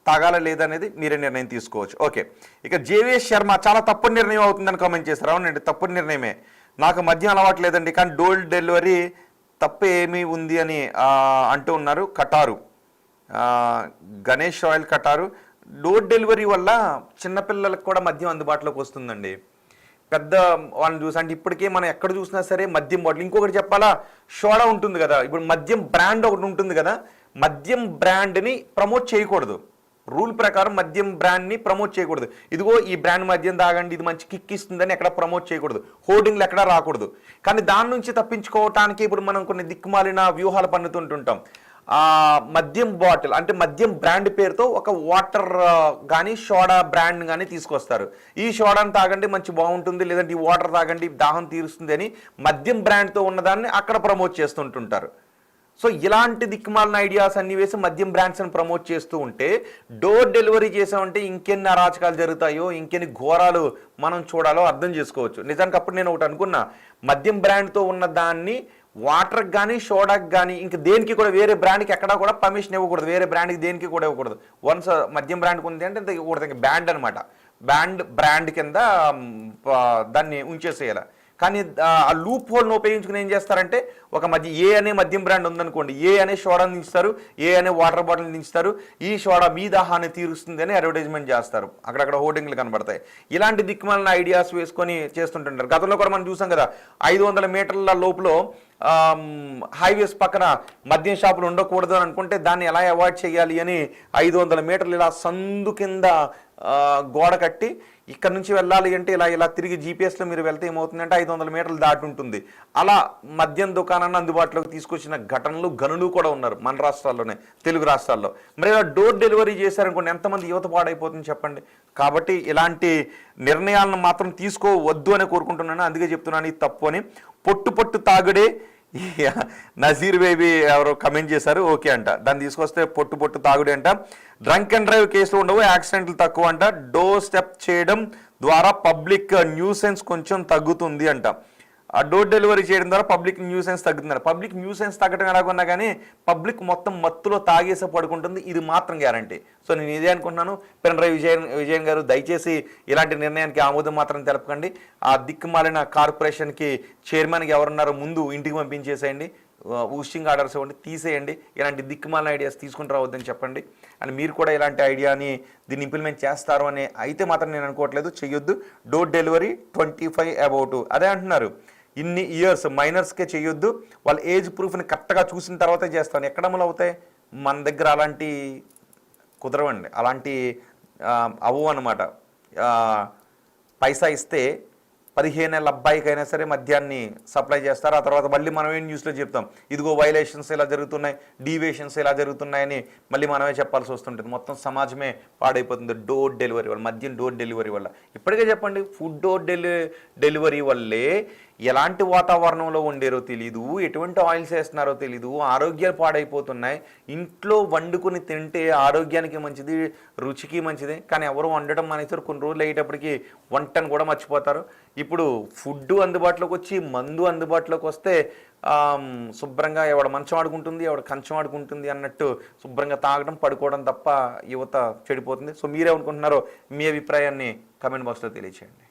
తాగాలా లేదా అనేది మీరే నిర్ణయం తీసుకోవచ్చు. ఓకే, ఇక జేవిఎస్ శర్మ చాలా తప్పుడు నిర్ణయం అవుతుందని కామెంట్ చేస్తారు. అవునండి, తప్పుడు నిర్ణయమే. నాకు మద్యం అలవాటు లేదండి, కానీ డోర్ డెలివరీ తప్పు ఏమీ ఉంది అని అంటూ ఉన్నారు. Kataru Ganesh royal Kataru, door delivery వల్ల చిన్నపిల్లలకు కూడా మద్యం అందుబాటులోకి వస్తుందండి. పెద్ద వాళ్ళని చూసి అంటే ఇప్పటికే మనం ఎక్కడ చూసినా సరే మద్యం బాటిల్. ఇంకొకటి చెప్పాలా, సోడా ఉంటుంది కదా, ఇప్పుడు మద్యం బ్రాండ్ ఒకటి ఉంటుంది కదా, మద్యం బ్రాండ్ని ప్రమోట్ చేయకూడదు. రూల్ ప్రకారం మద్యం బ్రాండ్ని ప్రమోట్ చేయకూడదు. ఇదిగో ఈ బ్రాండ్ మద్యం తాగండి, ఇది మంచి కిక్ ఇస్తుందని ఎక్కడ ప్రమోట్ చేయకూడదు, హోర్డింగ్లు ఎక్కడా రాకూడదు. కానీ దాని నుంచి తప్పించుకోవటానికి ఇప్పుడు మనం కొన్ని దిక్కుమాలిన వ్యూహాలు పన్నుతుంటుంటాం. మద్యం బాటిల్ అంటే మద్యం బ్రాండ్ పేరుతో ఒక వాటర్ కానీ సోడా బ్రాండ్ కానీ తీసుకొస్తారు. ఈ సోడాని తాగండి మంచి బాగుంటుంది, లేదంటే ఈ వాటర్ తాగండి దాహం తీరుస్తుంది అని మద్యం బ్రాండ్తో ఉన్నదాన్ని అక్కడ ప్రమోట్ చేస్తుంటుంటారు. సో ఇలాంటి దిక్కుమాలిన ఐడియాస్ అన్ని వేసి మద్యం బ్రాండ్స్ని ప్రమోట్ చేస్తూ ఉంటే, డోర్ డెలివరీ చేసామంటే ఇంకెన్ని అరాచకాలు జరుగుతాయో, ఇంకెన్ని ఘోరాలు మనం చూడాలో అర్థం చేసుకోవచ్చు. నిజానికి అప్పుడు నేను ఒకటి అనుకున్నా, మద్యం బ్రాండ్తో ఉన్న దాన్ని వాటర్కి కానీ సోడాకి కానీ ఇంక దేనికి కూడా వేరే బ్రాండ్కి ఎక్కడా కూడా పర్మిషన్ ఇవ్వకూడదు, వేరే బ్రాండ్కి దేనికి కూడా ఇవ్వకూడదు. వన్స్ మద్యం బ్రాండ్కి ఉంది అంటే ఇవ్వకూడదు, ఇంకా బ్యాండ్ అనమాట. బ్రాండ్ కింద దాన్ని ఉంచేసేయాలి. కానీ ఆ లూప్ హోల్ను ఉపయోగించుకుని ఏం చేస్తారంటే, ఒక ఏ అనే మద్యం బ్రాండ్ ఉందనుకోండి, ఏ అనే సోడాని దించుతారు, ఏ అనే వాటర్ బాటిల్ దించుతారు, ఈ సోడా మీ దాహాన్ని తీరుస్తుంది అని అడ్వర్టైజ్మెంట్ చేస్తారు, అక్కడక్కడ హోర్డింగ్లు కనబడతాయి. ఇలాంటి దిక్కుమాలిన ఐడియాస్ వేసుకొని చేస్తుంటుంటారు. గతంలో కూడా మనం చూసాం కదా, 500 మీటర్ల లోపల హైవేస్ పక్కన మద్యం షాపులు ఉండకూడదు అని అనుకుంటే దాన్ని ఎలా అవాయిడ్ చేయాలి అని 500 మీటర్లు ఇలా సందు కింద గోడ కట్టి ఇక్కడ నుంచి వెళ్ళాలి అంటే ఇలా ఇలా తిరిగి జీపీఎస్లో మీరు వెళ్తే ఏమవుతుందంటే 500 మీటర్లు దాటి ఉంటుంది. అలా మద్యం దుకాణాన్ని అందుబాటులోకి తీసుకొచ్చిన ఘటనలు గనులు కూడా ఉన్నారు మన రాష్ట్రాల్లోనే, తెలుగు రాష్ట్రాల్లో. మరి ఇలా డోర్ డెలివరీ చేశారనుకోండి, ఎంతమంది యువత పాడైపోతుంది చెప్పండి. కాబట్టి ఇలాంటి నిర్ణయాలను మాత్రం తీసుకోవద్దు అని కోరుకుంటున్నాను. అందుకే చెప్తున్నాను ఇది తప్పు అని. పొట్టు తాగుడే నజీర్ బేబీ ఎవరో కమెంట్ చేశారు, ఓకే అంట. దాన్ని తీసుకొస్తే పొట్టు తాగుడే అంట. డ్రంక్ అండ్ డ్రైవ్ కేసులు ఉండవు, యాక్సిడెంట్లు తక్కువ అంట. డోర్ స్టెప్ చేయడం ద్వారా పబ్లిక్ న్యూసెన్స్ కొంచెం తగ్గుతుంది అంట. ఆ డోర్ డెలివరీ చేయడం ద్వారా పబ్లిక్ న్యూసెన్స్ తగ్గుతుంది. పబ్లిక్ న్యూసెన్స్ తగ్గడం ఎలాగొన్నా కానీ పబ్లిక్ మొత్తం మత్తులో తాగేసి పడుకుంటుంది, ఇది మాత్రం గ్యారంటీ. సో నేను ఇదే అనుకుంటున్నాను. పినరయి విజయన్ గారు దయచేసి ఇలాంటి నిర్ణయానికి ఆమోదం మాత్రం తెలపకండి. ఆ దిక్కుమాలిన కార్పొరేషన్కి చైర్మన్కి ఎవరున్నారో ముందు ఇంటికి పంపించేసేయండి, ఊస్టింగ్ ఆర్డర్స్ ఇవ్వండి, తీసేయండి. ఇలాంటి దిక్కుమాలిన ఐడియాస్ తీసుకుని రావద్దని చెప్పండి. అండ్ మీరు కూడా ఇలాంటి ఐడియాని దీన్ని ఇంప్లిమెంట్ చేస్తారు అని అయితే మాత్రం నేను అనుకోవట్లేదు. చెయ్యొద్దు. డోర్ డెలివరీ 25 అబౌట్ అదే అంటున్నారు. ఇన్ని ఇయర్స్ మైనర్స్కే చేయొద్దు, వాళ్ళ ఏజ్ ప్రూఫ్ని కరెక్ట్గా చూసిన తర్వాతే చేస్తాను. ఎక్కడ అమలు అవుతాయి? మన దగ్గర అలాంటి కుదరవండి, అలాంటి అవ్వు అనమాట. పైసా ఇస్తే 15 ఏళ్ళ అబ్బాయికైనా సరే మద్యాన్ని సప్లై చేస్తారు. ఆ తర్వాత మళ్ళీ మనం ఏం న్యూస్లో చెప్తాం, ఇదిగో వైలేషన్స్ ఇలా జరుగుతున్నాయి, డీవియేషన్స్ ఇలా జరుగుతున్నాయని మళ్ళీ మనమే చెప్పాల్సి వస్తుంటుంది. మొత్తం సమాజమే పాడైపోతుంది డోర్ డెలివరీ వల్ల, మద్యం డోర్ డెలివరీ వల్ల. ఇప్పటికే చెప్పండి, ఫుడ్ డోర్ డెలివరీ వల్లే ఎలాంటి వాతావరణంలో ఉండేరో తెలీదు, ఎటువంటి ఆయిల్స్ వేస్తున్నారో తెలీదు, ఆరోగ్యాలు పాడైపోతున్నాయి. ఇంట్లో వండుకుని తింటే ఆరోగ్యానికి మంచిది, రుచికి మంచిది. కానీ ఎవరు వండటం మానేసారు. కొన్ని రోజులు అయ్యేటప్పటికి వంటను కూడా మర్చిపోతారు. ఇప్పుడు ఫుడ్ అందుబాటులోకి వచ్చి మందు అందుబాటులోకి వస్తే శుభ్రంగా ఎవడ మంచం ఆడుకుంటుంది, ఎవడ కంచం ఆడుకుంటుంది అన్నట్టు శుభ్రంగా తాగడం, పడుకోవడం తప్ప యువత చెడిపోతుంది. సో మీరేమనుకుంటున్నారో మీ అభిప్రాయాన్ని కమెంట్ బాక్స్లో తెలియచేయండి.